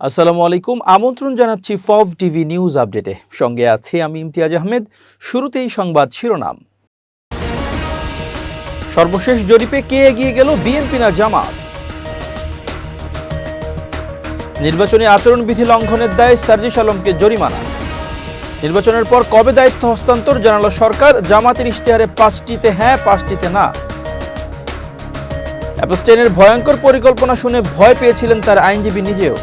আসসালামু আলাইকুম। আমন্ত্রণ জানাচ্ছি ফভ টিভি নিউজ আপডেটে। সঙ্গে আছি আমি ইমতিয়াজ আহমেদ। শুরুতেই সংবাদ শিরোনাম। সর্বশেষ জরিপে কে এগিয়ে গেল, বিএনপি না জামাত? নির্বাচনী আচরণবিধি লঙ্ঘনের দায়ে সার্জিস আলমকে জরিমানা। নির্বাচনের পর কবে দায়িত্ব হস্তান্তর জানালো সরকার? জামাতের ইশতেহারে 5টিতে হ্যাঁ, 5টিতে না। অ্যাপস্টেইনের ভয়ঙ্কর পরিকল্পনা শুনে ভয় পেয়েছিলেন তার আইনজীবী নিজেও।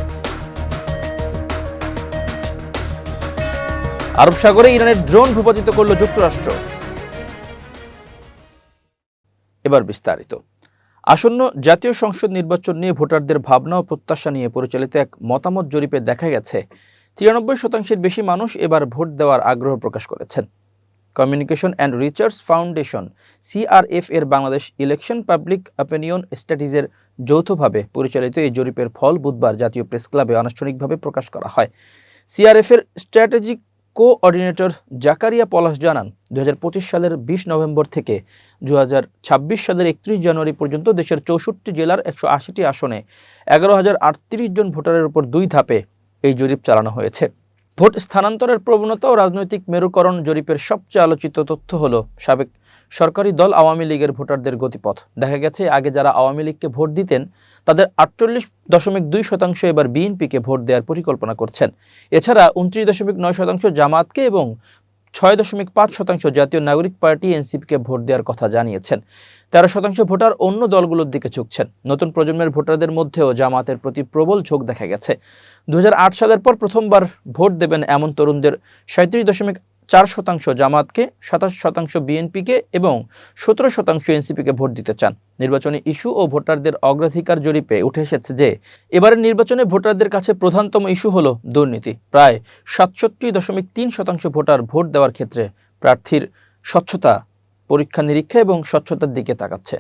আরব সাগরে ইরানের ড্রোন ভূপাতিত করল যুক্তরাষ্ট্র। এবার বিস্তারিত। আসন্ন জাতীয় সংসদ নির্বাচন নিয়ে ভোটারদের ভাবনা ও প্রত্যাশা নিয়ে পরিচালিত এক মতামত জরিপে দেখা গেছে 93% বেশি মানুষ এবার ভোট দেওয়ার আগ্রহ প্রকাশ করেছেন। Communication and research foundation CRF এর বাংলাদেশ ইলেকশন পাবলিক অপিনিয়ন স্টাডিজের যৌথভাবে পরিচালিত এই জরিপের ফল বুধবার জাতীয় প্রেস ক্লাবে আনুষ্ঠানিকভাবে প্রকাশ করা হয়। সিআরএফ এর স্ট্র্যাটেজিক কোঅর্ডিনেটর জাকারিয়া পলাশ জানান, 2025 সালের 20 নভেম্বর থেকে 2026 সালের 31 জানুয়ারি পর্যন্ত দেশের 64 জেলার 180টি আসনে 11,038 জন ভোটারের উপর 2 ধাপে এই জরিপ চালানো হয়েছে। ভোট স্থানান্তরের প্রবণতা ও রাজনৈতিক মেরুকরণ জরিপের সবচেয়ে আলোচিত তথ্য হলো সাবেক সরকারি দল আওয়ামী লীগের ভোটারদের গতিপথ। দেখা গেছে আগে যারা আওয়ামী লীগকে ভোট দিতেন তাদের 48.2% এবার বিএনপিকে ভোট দেওয়ার পরিকল্পনা করছেন। এছাড়া 29.9% জামাতকে এবং 6.5% জাতীয় নাগরিক পার্টি এনসিপিকে ভোট দেওয়ার কথা জানিয়েছেন। 13% ভোটার অন্য দলগুলোর দিকে ঝুঁকছেন। নতুন প্রজন্মের ভোটারদের মধ্যেও জামাতের প্রতি প্রবল ঝোঁক দেখা গেছে। 2008 সালের পর প্রথমবার ভোট দেবেন এমন তরুণদের 37.4% জামাতকে, 27% বিএনপিকে এবং 17% এনসিপিকে ভোট দিতে চান। নির্বাচনী ইস্যু ও ভোটারদের অগ্রাধিকার জরিপে উঠে এসেছে যে এবারের নির্বাচনে ভোটারদের কাছে প্রধানতম ইস্যু হলো দুর্নীতি। প্রায় 67.3% ভোটার ভোট দেওয়ার ক্ষেত্রে প্রার্থীর স্বচ্ছতা, পরীক্ষা নিরীক্ষা এবং স্বচ্ছতার দিকে তাকাচ্ছে।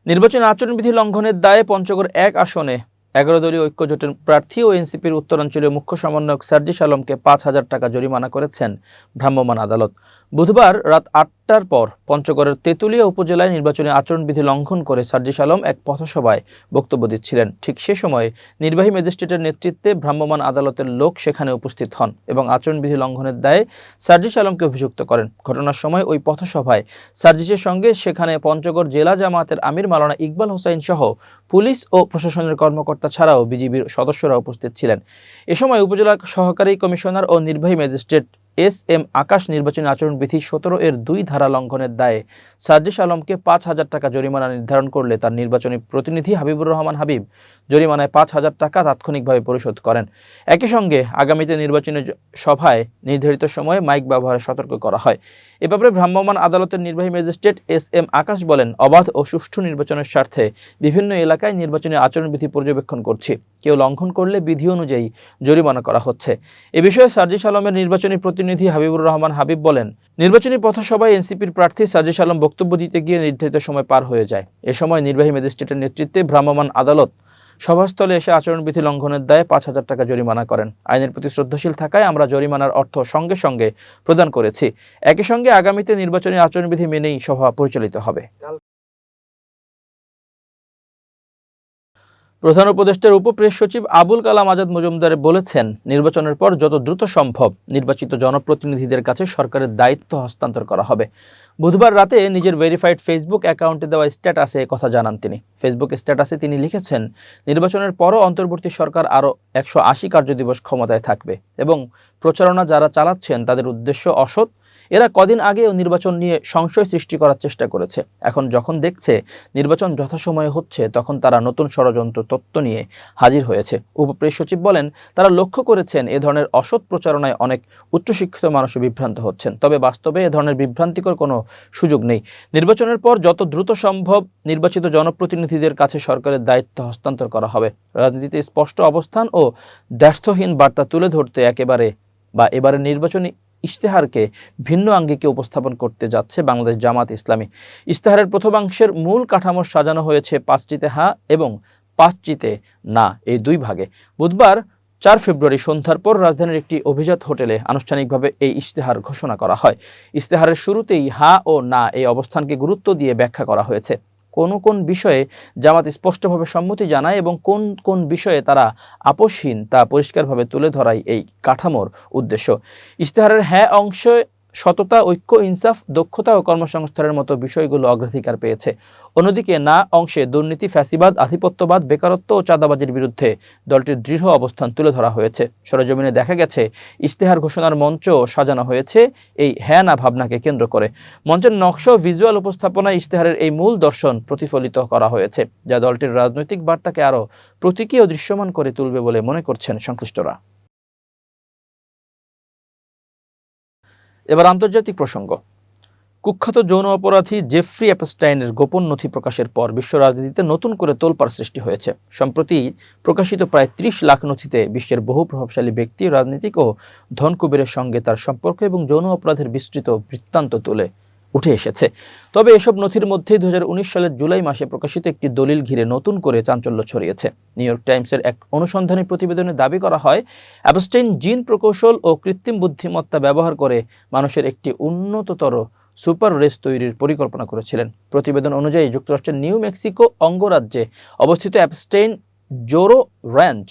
নির্বাচনী আচরণবিধি লঙ্ঘনের দায়ে পঞ্চগড় 1 আসনে 11 দলীয় ঐক্যজোটের প্রার্থী ও এনসিপির উত্তরাঞ্চলীয় মুখ্য সমন্বয়ক সার্জিস আলমকে 5,000 টাকা জরিমানা করেছেন ভ্রাম্যমাণ আদালত। বুধবার রাত 8টার পর পঞ্চগড়ের তেঁতুলিয়া উপজেলায় নির্বাচনী আচরণবিধি লঙ্ঘন করে সার্জিস আলম এক পথসভায় বক্তব্য দিচ্ছিলেন। ঠিক সে সময় নির্বাহী ম্যাজিস্ট্রেটের নেতৃত্বে ভ্রাম্যমাণ আদালতের লোক সেখানে উপস্থিত হন এবং আচরণবিধি লঙ্ঘনের দায়ে সার্জিস আলমকে অভিযুক্ত করেন। ঘটনার সময় ওই পথসভায় সার্জিসের সঙ্গে সেখানে পঞ্চগড় জেলা জামায়াতের আমির মাওলানা ইকবাল হোসাইন সহ পুলিশ ও প্রশাসনের কর্মকর্তা ছাড়াও বিজিবির সদস্যরা উপস্থিত ছিলেন। এ সময় উপজেলা সহকারী কমিশনার ও নির্বাহী ম্যাজিস্ট্রেট এস.এম. আকাশ নির্বাচনী আচরণবিধি 17 এর 2 ধারা লঙ্ঘনের দায়ে সার্জিস আলমকে 5,000 টাকা জরিমানা নির্ধারণ করলে তার নির্বাচনী প্রতিনিধি হাবিবুর রহমান হাবিব জরিমানায় 5,000 টাকা তাৎক্ষণিকভাবে পরিশোধ করেন। একই সঙ্গে আগামীতে নির্বাচনী সভায় নির্ধারিত সময়ে মাইক ব্যবহারে সতর্ক করা হয়। এ ব্যাপারে ভ্রাম্যমাণ আদালতের নির্বাহী ম্যাজিস্ট্রেট এস.এম. আকাশ বলেন, অবাধ ও সুষ্ঠু নির্বাচনের স্বার্থে বিভিন্ন এলাকায় নির্বাচনী আচরণবিধি পর্যবেক্ষণ করছি। কেউ লঙ্ঘন করলে বিধি অনুযায়ী জরিমানা করা হচ্ছে। এ বিষয়ে সার্জিস আলমের নির্বাচনী প্রতিনিধি হাবিবুর রহমান হাবিব বলেন, নির্বাচনী পথসভায় এনসিপির প্রার্থী সার্জিস আলম বক্তব্য দিতে গিয়ে নির্ধারিত সময় পার হয়ে যায়। এ সময় নির্বাহী ম্যাজিস্ট্রেটের নেতৃত্বে ভ্রাম্যমাণ আদালত সভাস্থলে এসে আচরণবিধি লঙ্ঘনের দায়ে 5,000 টাকা জরিমানা করেন। আইনের প্রতি শ্রদ্ধাশীল থাকায় আমরা জরিমানার অর্থ সঙ্গে সঙ্গে প্রদান করেছি। একই সঙ্গে আগামীতে নির্বাচনী আচরণবিধি মেনেই সভা পরিচালিত হবে। প্রধান উপদেষ্টার উপপ্রেস সচিব আবুল কালাম আজাদ মজুমদার বলেছেন, নির্বাচনের পর যত দ্রুত সম্ভব নির্বাচিত জনপ্রতিনিধিদের কাছে সরকারের দায়িত্ব হস্তান্তর করা হবে। বুধবার রাতে নিজের ভেরিফাইড ফেসবুক অ্যাকাউন্টে দেওয়া স্ট্যাটাসে কথা জানান তিনি। ফেসবুক স্ট্যাটাসে তিনি লিখেছেন, নির্বাচনের পরও অন্তর্বর্তী সরকার আরও 180 কার্যদিবস ক্ষমতায় থাকবে এবং প্রচারণা যারা চালাচ্ছেন তাদের উদ্দেশ্য অসৎ। এরা কদিন আগেও নির্বাচন নিয়ে সংশয় সৃষ্টি করার চেষ্টা করেছে। এখন যখন দেখছে নির্বাচন যথাসময়ে হচ্ছে তখন তারা নতুন ষড়যন্ত্র তত্ত্ব নিয়ে হাজির হয়েছে। উপপ্রেস সচিব বলেন, তারা লক্ষ্য করেছেন এ ধরনের অসৎ প্রচারণায় অনেক উচ্চশিক্ষিত মানুষও বিভ্রান্ত হচ্ছেন। তবে বাস্তবে এ ধরনের বিভ্রান্তিকর কোনো সুযোগ নেই। নির্বাচনের পর যত দ্রুত সম্ভব নির্বাচিত জনপ্রতিনিধিদের কাছে সরকারের দায়িত্ব হস্তান্তর করা হবে। রাজনীতিতে স্পষ্ট অবস্থান ও দ্ব্যর্থহীন বার্তা তুলে ধরতে এবারে নির্বাচনী ইশতেহারকে ভিন্ন আঙ্গিকে উপস্থাপন করতে যাচ্ছে বাংলাদেশ জামাত ইসলামী। ইশতেহারের প্রথমাংশের মূল কাঠামো সাজানো হয়েছে 5টিতে হ্যাঁ এবং 5টিতে না, এই 2 ভাগে। বুধবার 4 ফেব্রুয়ারি সন্ধ্যার পর রাজধানীর একটি অভিজাত হোটেলে আনুষ্ঠানিকভাবে এই ইশতেহার ঘোষণা করা হয়। ইশতেহারের শুরুতেই হ্যাঁ ও না এই অবস্থানকে গুরুত্ব দিয়ে ব্যাখ্যা করা হয়েছে। কোন বিষয়ে জামাত স্পষ্টভাবে সম্মতি জানায় এবং কোন কোন বিষয়ে তারা আপোষহীন তা পরিষ্কারভাবে তুলে ধরাই এই কাঠামোর উদ্দেশ্য। ইশতেহারের হ্যাঁ অংশে সততা, ঐক্য, ইনসাফ, দক্ষতা ও কর্মসংস্থানের মতো বিষয়গুলো অগ্রাধিকার পেয়েছে। অন্যদিকে না অংশে দুর্নীতি, ফ্যাসিবাদ, আধিপত্যবাদ, বেকারত্ব ও চাঁদাবাজির বিরুদ্ধে দলটির দৃঢ় অবস্থান তুলে ধরা হয়েছে। সরেজমিনে দেখা গেছে ইশতেহার ঘোষণার মঞ্চ সাজানো হয়েছে এই হ্যাঁ না ভাবনাকে কেন্দ্র করে। মঞ্চের নকশা ও ভিজুয়াল উপস্থাপনায় ইশতেহারের এই মূল দর্শন প্রতিফলিত করা হয়েছে, যা দলটির রাজনৈতিক বার্তাকে আরও প্রতীকী ও দৃশ্যমান করে তুলবে বলে মনে করছেন সংশ্লিষ্টরা। এবার আন্তর্জাতিক প্রসঙ্গ। কুখ্যাত যৌন অপরাধী জেফ্রি এপস্টাইনের গোপন নথি প্রকাশের পর বিশ্ব রাজনীতিতে নতুন করে তোলপাড় সৃষ্টি হয়েছে। সম্প্রতি প্রকাশিত প্রায় ৩০ লাখ নথিতে বিশ্বের বহু প্রভাবশালী ব্যক্তি, রাজনীতিক ও ধনকুবেরের সঙ্গে তার সম্পর্ক এবং যৌন অপরাধের বিস্তৃত বৃত্তান্ত তুলে উঠে এসেছে। তবে এসব নথির মধ্যেই 2019 সালের জুলাই মাসে প্রকাশিত একটি দলিল ঘিরে নতুন করে চাঞ্চল্য ছড়িয়েছে। নিউ ইয়র্ক টাইমসের এক অনুসন্ধানী প্রতিবেদনে দাবি করা হয়, এপস্টাইন জিন প্রকৌশল ও কৃত্রিম বুদ্ধিমত্তা ব্যবহার করে মানুষের একটি উন্নততর সুপার রেস তৈরির পরিকল্পনা করেছিলেন। প্রতিবেদন অনুযায়ী যুক্তরাষ্ট্রের নিউ মেক্সিকো অঙ্গরাজ্যে অবস্থিত এপস্টাইন জোরো র্যাঞ্চ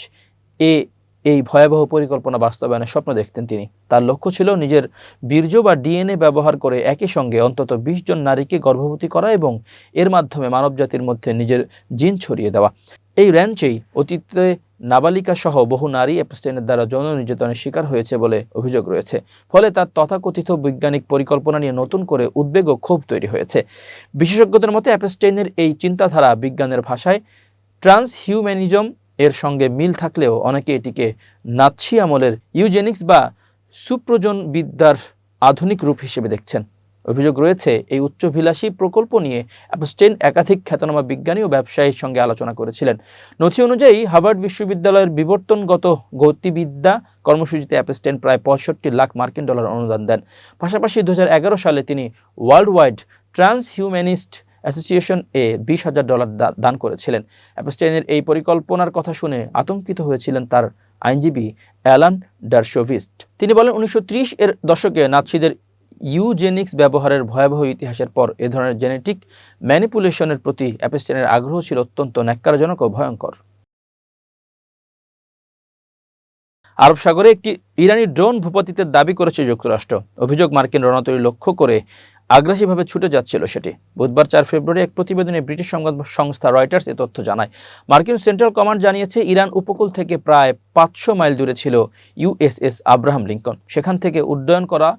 এই ভয়াবহ পরিকল্পনা বাস্তবায়নের স্বপ্ন দেখতেন তিনি। তার লক্ষ্য ছিল নিজের বীর্য বা ডিএনএ ব্যবহার করে একই সঙ্গে অন্তত 20 জন নারীকে গর্ভবতী করা এবং এর মাধ্যমে মানবজাতির মধ্যে নিজের জিন ছড়িয়ে দেওয়া। এই র্যাঞ্চেই অতীতে নাবালিকা সহ বহু নারী এপস্টাইনের দ্বারা যৌন নির্যাতনের শিকার হয়েছে বলে অভিযোগ রয়েছে। ফলে তার তথাকথিত বৈজ্ঞানিক পরিকল্পনা নিয়ে নতুন করে উদ্বেগ ও ক্ষোভ তৈরি হয়েছে। বিশেষজ্ঞদের মতে এপস্টাইনের এই চিন্তাধারা বিজ্ঞানের ভাষায় ট্রান্সহিউম্যানিজম এর সঙ্গে মিল থাকলেও অনেকে এটিকে নাৎসি আমলের ইউজেনিক্স বা সুপ্রজনবিদ্যার আধুনিক রূপ হিসেবে দেখছেন। অভিযোগ রয়েছে, এই উচ্চাভিলাষী প্রকল্প নিয়ে এপস্টাইন একাধিক খ্যাতনামা বিজ্ঞানী ও ব্যবসায়ীর সঙ্গে আলোচনা করেছিলেন। নথি অনুযায়ী হার্ভার্ড বিশ্ববিদ্যালয়ের বিবর্তনগত গতিবিদ্যা কর্মসূচিতে এপস্টাইন প্রায় 65 লাখ মার্কিন ডলার অনুদান দেন। পাশাপাশি 2011 সালে তিনি ওয়ার্ল্ড ওয়াইড ট্রান্সহিউম্যানিস্ট অ্যাসোসিয়েশন $20,000 দান করেছিলেন। এপস্টাইনের এই পরিকল্পনার কথা শুনে আতঙ্কিত হয়েছিলেন তার আইনজীবী অ্যালান ডারশোভিস্ট। তিনি বলেন, 1930 এর দশকে নাৎসিদের ইউজেনিক্স ব্যবহারের ভয়াবহ ইতিহাসের পর এ ধরনের জেনেটিক ম্যানিপুলেশনের প্রতি এপস্টাইনের আগ্রহ ছিল অত্যন্ত ন্যাক্কারজনক ও ভয়ঙ্কর। আরব সাগরে একটি ইরানি ড্রোন ভূপাতিতের দাবি করেছে যুক্তরাষ্ট্র। অভিযোগ, মার্কিন রণতরী লক্ষ্য করে আগ্রাসীভাবে ছুটে যাচ্ছিল সেটি। বুধবার 4 ফেব্রুয়ারি এক প্রতিবেদনে ব্রিটিশ সংবাদ সংস্থা রয়টার্স এ তথ্য জানায়। মার্কিন সেন্ট্রাল কমান্ড জানিয়েছে, ইরান উপকূল থেকে প্রায় 500 মাইল দূরে ছিল ইউএসএস আব্রাহাম লিঙ্কন। সেখান থেকে উড্ডয়ন করা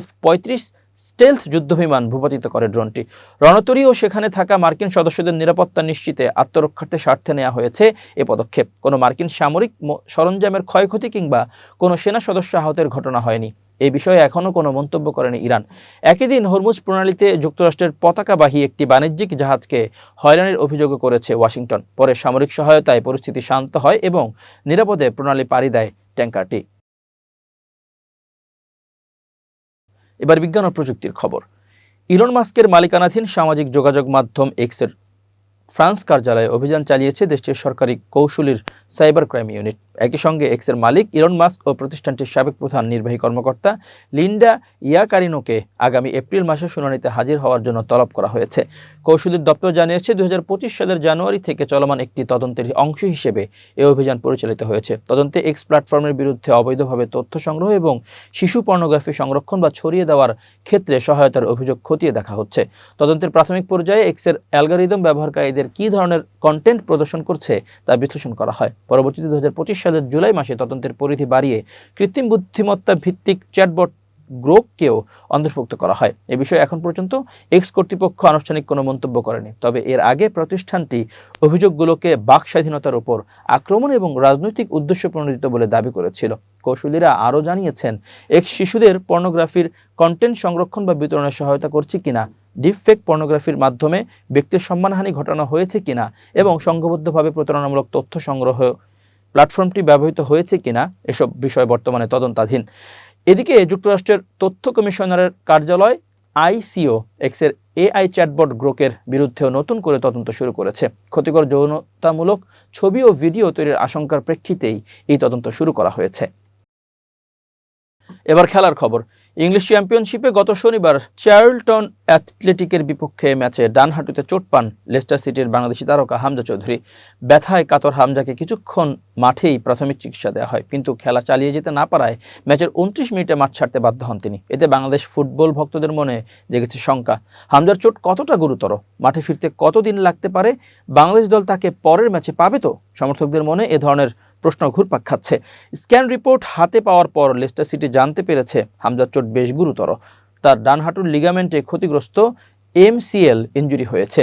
F-35 স্টেলথ যুদ্ধবিমান ভূপাতিত করে ড্রোনটি। রণতরী ও সেখানে থাকা মার্কিন সদস্যদের নিরাপত্তা নিশ্চিতে আত্মরক্ষার্থে স্বার্থে নেওয়া হয়েছে এ পদক্ষেপ। কোনো মার্কিন সামরিক সরঞ্জামের ক্ষয়ক্ষতি কিংবা কোনো সেনা সদস্য আহতের ঘটনা হয়নি। এই বিষয়ে এখনও কোনো মন্তব্য করেনি ইরান। একই দিন হরমুজ প্রণালীতে যুক্তরাষ্ট্রের পতাকাবাহী একটি বাণিজ্যিক জাহাজকে হয়রানির অভিযোগও করেছে ওয়াশিংটন। পরে সামরিক সহায়তায় পরিস্থিতি শান্ত হয় এবং নিরাপদে প্রণালী পাড়ি দেয় ট্যাঙ্কারটি। এবার বিজ্ঞান ও প্রযুক্তির খবর। ইলন মাস্কের মালিকানাধীন সামাজিক যোগাযোগ মাধ্যম এক্সের ফ্রান্স কার্যালয়ে অভিযান চালিয়েছে দেশটির সরকারি কৌশলীর সাইবার ক্রাইম ইউনিট। একই সঙ্গে এক্সের মালিক ইলন মাস্ক ও প্রতিষ্ঠানটির সাবেক প্রধান নির্বাহী কর্মকর্তা লিন্ডা ইয়াকারিনোকে আগামী এপ্রিল মাসে শুনানিতে হাজির হওয়ার জন্য তলব করা হয়েছে। কৌশলীর দপ্তর জানিয়েছে, 2025 সালের জানুয়ারি থেকে চলমান একটি তদন্তের অংশ হিসেবে এই অভিযান পরিচালিত হয়েছে। তদন্তে এক্স প্ল্যাটফর্মের বিরুদ্ধে অবৈধভাবে তথ্য সংগ্রহ এবং শিশু পর্নোগ্রাফি সংরক্ষণ বা ছড়িয়ে দেওয়ার ক্ষেত্রে সহায়তার অভিযোগ খতিয়ে দেখা হচ্ছে। তদন্তের প্রাথমিক পর্যায়ে এক্সের অ্যালগরিদম ব্যবহারকারীদের কী ধরনের কন্টেন্ট প্রদর্শন করছে তা বিশ্লেষণ করা হয়। পরবর্তীতে 2025 সালের জুলাই মাসে তদন্তের পরিধি বাড়িয়ে কৃত্রিম বুদ্ধিমত্তা ভিত্তিক চ্যাটবট গ্রোককেও অন্তর্ভুক্ত করা হয়। এ বিষয়ে এখন পর্যন্ত এক্স কর্তৃপক্ষ আনুষ্ঠানিক কোনো মন্তব্য করেনি। তবে এর আগে প্রতিষ্ঠানটি অভিযোগগুলোকে বাক স্বাধীনতার উপর আক্রমণ এবং রাজনৈতিক উদ্দেশ্য প্রণোদিত বলে দাবি করেছিল। কৌশলীরা আরও জানিয়েছেন, এক্স শিশুদের পর্নোগ্রাফির কন্টেন্ট সংরক্ষণ বা বিতরণে সহায়তা করছে কিনা, ডিপফেক পর্নোগ্রাফির মাধ্যমে ব্যক্তির সম্মানহানি ঘটানো হয়েছে কিনা এবং সংঘবদ্ধভাবে প্রতারণামূলক তথ্য সংগ্রহ প্ল্যাটফর্মটি ব্যবহৃত হয়েছে কিনা, এসব বিষয় বর্তমানে তদন্তাধীন। এদিকে যুক্তরাষ্ট্রের তথ্য কমিশনারের কার্যালয় আইসিও এক্সের এআই চ্যাটবট গ্রোকের বিরুদ্ধেও নতুন করে তদন্ত শুরু করেছে। ক্ষতিকর যৌনতামূলক ছবি ও ভিডিও তৈরির আশঙ্কার প্রেক্ষিতেই এই তদন্ত শুরু করা হয়েছে। এবার খেলার খবর। ইংলিশ চ্যাম্পিয়নশিপে গত শনিবার চার্লটন অ্যাথলেটিকের বিপক্ষে ম্যাচে ডান হাঁটুতে চোট পান লেস্টার সিটির বাংলাদেশি তারকা হামজা চৌধুরী। ব্যথায় কাতর হামজাকে কিছুক্ষণ মাঠেই প্রাথমিক চিকিৎসা দেওয়া হয়, কিন্তু খেলা চালিয়ে যেতে না পারায় ম্যাচের 29 মিনিটে মাঠ ছাড়তে বাধ্য হন তিনি। এতে বাংলাদেশ ফুটবল ভক্তদের মনে জেগেছে শঙ্কা, হামজার চোট কতটা গুরুতর, মাঠে ফিরতে কতদিন লাগতে পারে, বাংলাদেশ দল তাকে পরের ম্যাচে পাবে তো? সমর্থকদের মনে এ ধরনের প্রশ্ন ঘুরপাক খাচ্ছে। স্ক্যান রিপোর্ট হাতে পাওয়ার পর লেস্টার সিটি জানতে পেরেছে হামজার চোট বেশ গুরুতর। তার ডান হাঁটুর লিগামেন্টে ক্ষতিগ্রস্ত MCL ইনজুরি হয়েছে।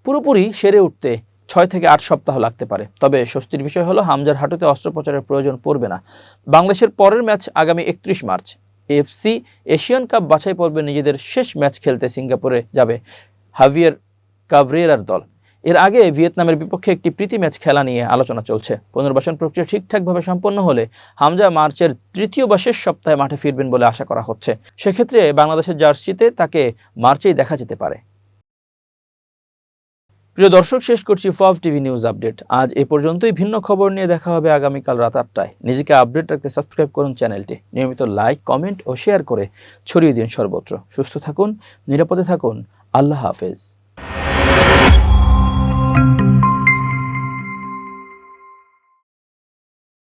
পুরোপুরি সেরে উঠতে 6 থেকে 8 সপ্তাহ লাগতে পারে। তবে স্বস্তির বিষয় হলো হামজার হাঁটুতে অস্ত্রোপচারের প্রয়োজন পড়বে না। বাংলাদেশের পরের ম্যাচ আগামী 31 মার্চ। AFC এশিয়ান কাপ বাছাই পর্বে নিজেদের শেষ ম্যাচ খেলতে সিঙ্গাপুরে যাবে হাভিয়ের কাবরেরার দল। এর আগে ভিয়েতনামের বিপক্ষে একটি প্রীতি ম্যাচ খেলা নিয়ে আলোচনা চলছে। পুনর্বাসন প্রক্রিয়া ঠিকঠাকভাবে সম্পন্ন হলে হামজা মার্চের 3য় বা শেষ সপ্তাহে মাঠে ফিরবেন বলে আশা করা হচ্ছে। সেক্ষেত্রে বাংলাদেশের জার্সিতে তাকে মার্চেই দেখা যেতে পারে। প্রিয় দর্শক, শেষ করছি ফাফ টিভি নিউজ আপডেট। আজ এ পর্যন্তই। ভিন্ন খবর নিয়ে দেখা হবে আগামীকাল রাত 8টায়। নিজেকে আপডেট রাখতে সাবস্ক্রাইব করুন চ্যানেলটি। নিয়মিত লাইক, কমেন্ট ও শেয়ার করে ছড়িয়ে দিন সর্বত্র। সুস্থ থাকুন, নিরাপদে থাকুন। আল্লাহ হাফেজ।